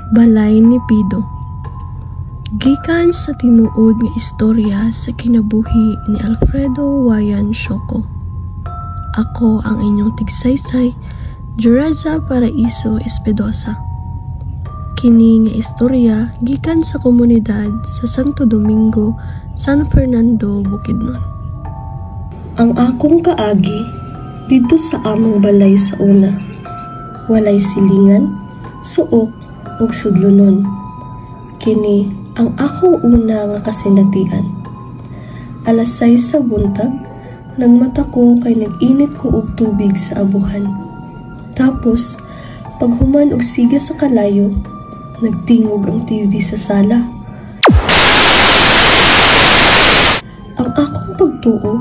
Balay ni Pido. Gikan sa tinuod nga istorya sa kinabuhi ni Alfredo Wayan Shoco. Ako ang inyong tigsaysay, Juraza Paraiso Espedosa. Kini nga istorya gikan sa komunidad sa Santo Domingo, San Fernando, Bukidnon. Ang akong kaagi dito sa among balay sa una. Walay silingan, suok ug sudlunon. Kini ang akong una nga kasinatian. Alas 6 sa buntag, nagmata ko kay nag-init ko og tubig sa abuhan. Tapos, paghuman og siga sa kalayo, nagtingog ang TV sa sala. Ang akong pagtuo,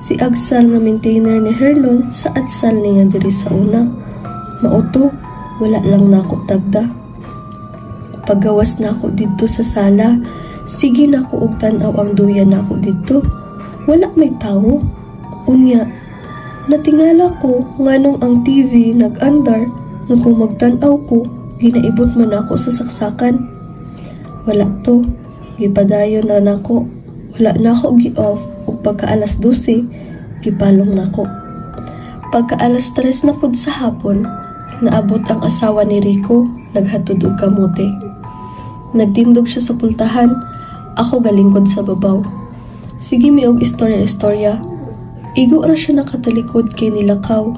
si Agsal nga maintainer ni Herlon sa adsal niya diri sa una. Mauto, wala lang nako tagda. Paggawas nako dito sa sala, sige nako og tan-aw ang duyan nako dito. Wala may tawo. Unya, natingala ko nganong ang TV nag-andar nga kung magtan-aw ko, ginaibot man ako sa saksakan. Wala to, gipadayon na nako. Wala na ako gi-off ug pagka alas 12, gipalong nako. Pagka alas 3 na pud sa hapon, naabot ang asawa ni Rico, naghatod og kamote. Nagtindog siya sa pultahan, ako galingkod sa babaw. Sige mi og istorya-istorya. Igo ra siya nakatalikod kay nilakaw.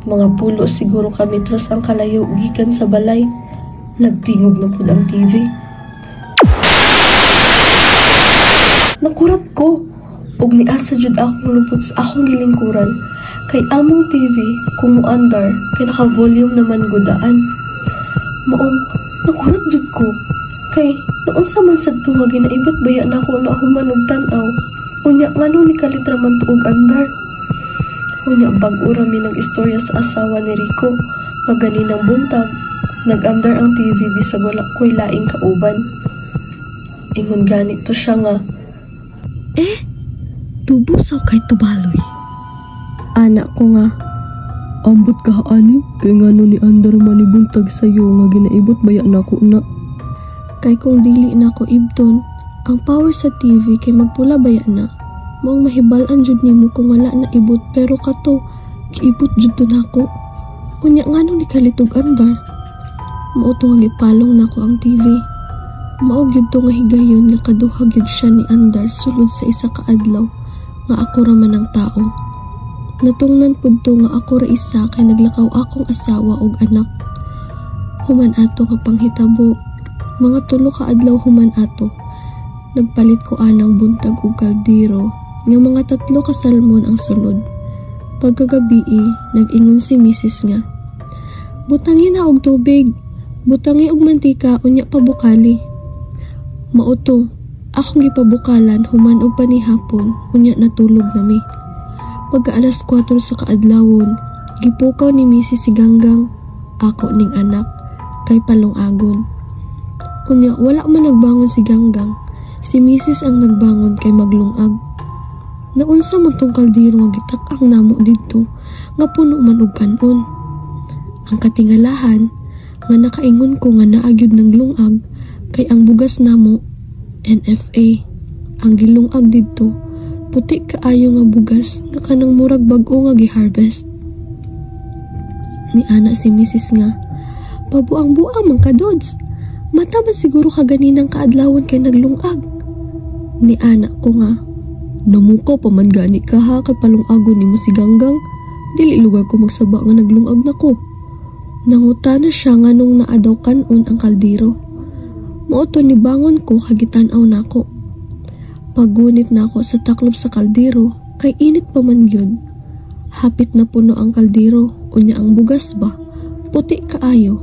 Mga pulo siguro ka metros ang kalayo gikan sa balay. Nagtingog na pud ang TV. Nakurat ko, ug niasa jud akong lupot sa akong gilingkuran. Kay among TV, kumuandar, kay naka-volume naman gudaan. Maong, nakurat jud ko. Kay, noon sa man sa tunga, ginaibot baya na ako na human og tan-aw. Unya, ngano ni kalitra man tuog andar. Unya, bag-o rami ng istorya sa asawa ni Rico. Maganinang buntag, nag-andar ang TV bisag wala ko'y laing kauban. Ingon ganito siya nga, tubusaw kay tubaloy. Anak ko nga, ambot ka ani, kay ngano ni andar man ni buntag sayo nga ginaibot baya na ko na. Kay kung dili na ko ibton, ang power sa TV kay magpula baya na. Maong mahibalan jud nimo kung wala na ibot, pero kato, giibot jud to nako. Unya ngano ni kalitog andar? Mao to nga gipalong nako ang TV. Mao gyud to nga higayon nga kaduha gyud siya ni andar sulod sa isa ka adlaw nga ako ra man ang tao. Natungnan pud to nga ako ra isa kay naglakaw akong asawa ug anak. Human ato nga panghitabo, mga 3 ka adlaw human ato. Nagpalit ko anang buntag ug kaldero nga mga 3 ka salmon ang sulod. Pagkagabi, nag-ingon si Mrs. nga, butangi na og tubig, butangi og mantika unya pabukali. Mauto, akong gipabukalan human og panihapon unya natulog nami. Pagka alas 4 sa kaadlawon, gipukaw ni Mrs. si Ganggang, ako ning anak, kay palong-agon. Unya, wala man nagbangon si Ganggang, si Mrs. ang nagbangon kay maglungag. Naunsa mo tong kaldero nga gitak-ang namo dito, nga puno man og kanon. Ang katingalahan, nga nakaingon ko nga naagyod ng lungag, kay ang bugas namo, NFA, ang gilungag dito, puti kaayo nga bugas nga kanang murag bag-o nga gi-harvest. Ni ana si Mrs. nga, pabuang-buang man ka dods. Mata man siguro ka ganinang kaadlawon kay naglungag. Ni ana ko nga, namuka pa man gani ka ha kay palungagon nimo si Ganggang. Dili lugar ko magsaba nga naglungag nako. Nangutana siya nga nung naadaw kanon ang kaldero. Mauto ni bangon ko kagitan-aw nako. Pagunit na ako sa taklob sa kaldero, kay init pa man yun. Hapit na puno ang kaldero, unya ang bugas ba? Puti kaayo.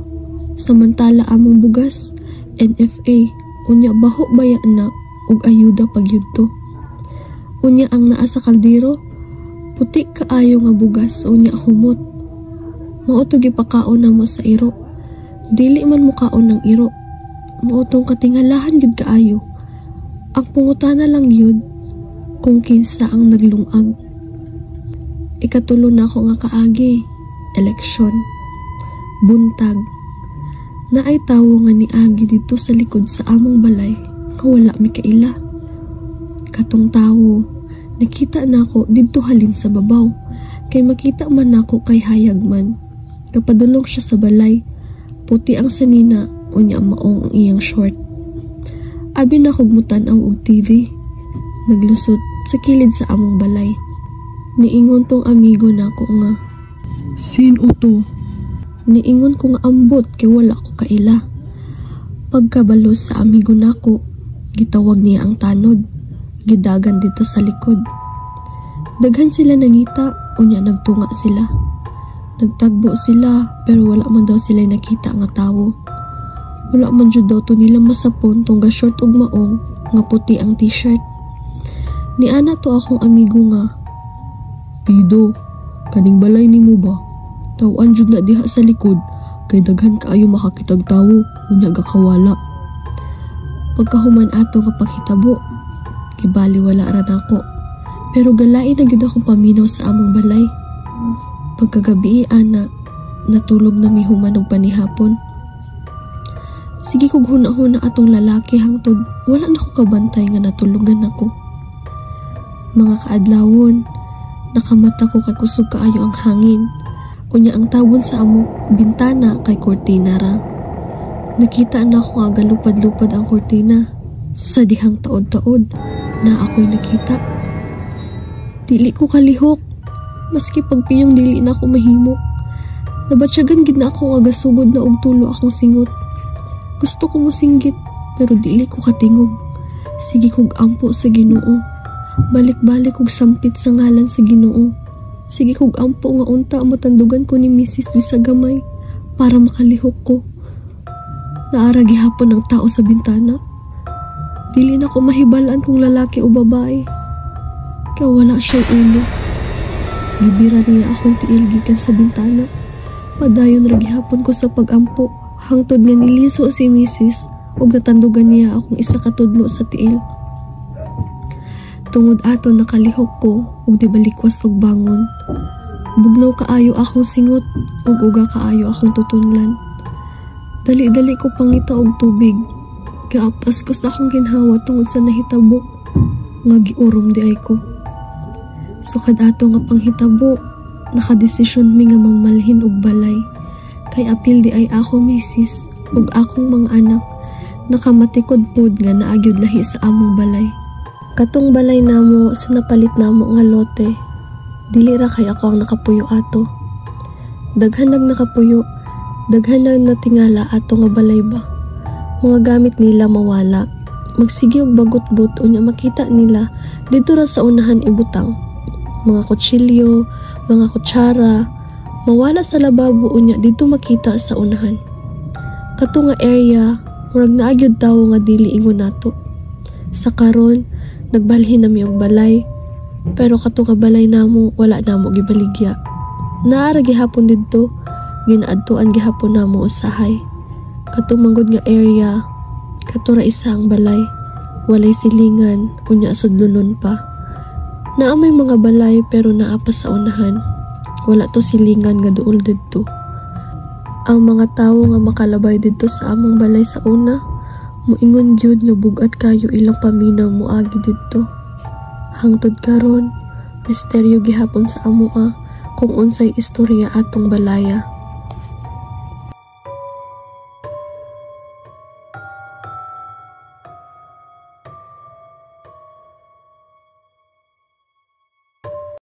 Samantala among bugas, NFA, unya baho baya na, ug ayuda pagyud to. Unya ang naa sa kaldero, puti kaayo nga bugas, unya humot. Mauto gipakaon na mo sa iro. Dili man mukaon ng iro. Mautong katingalahan yun kaayo. Ang pungutana lang yun kung kinsa ang naglungag. Ikatulo na ako nga kaagi, eleksyon, buntag. Naay tawo nga ni agi dito sa likod sa among balay nga wala mi kaila. Katong tawo, nakita nako didto halin sa babaw, kay makita man nako kay hayag man. Kapadulong siya sa balay, puti ang sanina, unya maong ang iyang short. Abi na kog mutan-aw og TV, naglusot sa kilid sa among balay. Niingon tong amigo nako nga, "Sino to?" Niingon ko nga ambot kay wala ko kaila. Pagkabalos sa amigo nako, gitawag niya ang tanod, gidagan dito sa likod. Daghan sila nangita, unya nagtunga sila. Nagtagbo sila, pero wala man daw sila nakita nga tawo. Wala man jud daw to nila masapon tong ga short ug maong nga puti ang t-shirt. Ni ana to akong amigo nga, "Pido, kaning balay nimo ba? Tawan jud na diha sa likod, kay daghan kaayo makakitag tawo, unya gakawala." Pagkahuman ato nga paghitabo, kibali wala ra nako. Pero galain na gyud akong paminaw sa among balay. Pagkagabi ana, natulog na mi human og panihapon. Sige kog huna-huna atong lalaki hangtod wala na ko kabantay nga natulugan ako. Mga kaadlawon, nakamata ko kay kusog kaayo ang hangin. Unya ang tawon sa among bintana kay kortina ra. Nakita na ako nga galupad-lupad ang kortina. Sa dihang taod-taod na ako'y nakita. Dili ko kalihok, maski pagpiyong dili na ako mahimo. Nabatsyagan gid na ako nga gasugod na og tulo akong singot. Gusto ko mosinggit, pero dili ko katingog. Sige kog ampo sa Ginoo. Balik-balik kog sampit sa ngalan sa Ginoo. Sige kog ampo nga unta matandugan ko ni Mrs. Bisagamay para makalihok ko. Naara gihapon ang tao sa bintana. Dili na ko mahibalaan kung lalaki o babae. Kaya wala siyang ulo. Gibira niya akong tiil gikan sa bintana. Padayon ra gihapon ko sa pagampo. Hangtod nga niliso si Mrs. ug natandugan niya akong isa ka tudlo sa tiil. Tungod ato nakalihok ko ug di balikwas og bangon. Bugnaw kaayo akong singot ug uga kaayo akong tutunlan. Dali-dali ko pangita og tubig. Kaapas ko sa akong ginhawa tungod sa nahitabo nga giurom di ay ko. Sukad ato nga panghitabo, nakadesisyon mi nga mangmalhin og balay. Kay apil di ay ako misis ug akong mga anak nakamatikod pod nga naagyud lahi sa among balay. Katong balay namo sa napalit namo nga lote, dili ra kay ako ang nakapuyo ato. Daghan nakapuyo, daghan natingala ato nga balay ba. Mga gamit nila mawala. Magsige og bagot-but unya makita nila dito ra sa unahan ibutang. Mga kutsilyo, mga kutsara, mawala sa lababo unya dito makita sa unahan. Kato nga area, murag naagyod tawo nga dili ingon nato. Sa karon, nagbalhin nami og balay, pero kato nga balay namo wala namo gibaligya. Naara gihapon didto, ginaadtuan gihapon namo usahay. Kato manggod nga area, kato ra isa ang balay, walay silingan, unya sudlunon pa. Naa may mga balay pero naa pa sa unahan. Wala to silingan nga duol didto. Ang mga tawo nga makalabay didto sa among balay sa una, muingon jud nga bugat kayo ilang paminaw moagi didto. Hangtod karon, misteryo gihapon sa amoa kung unsay istorya atong balaya.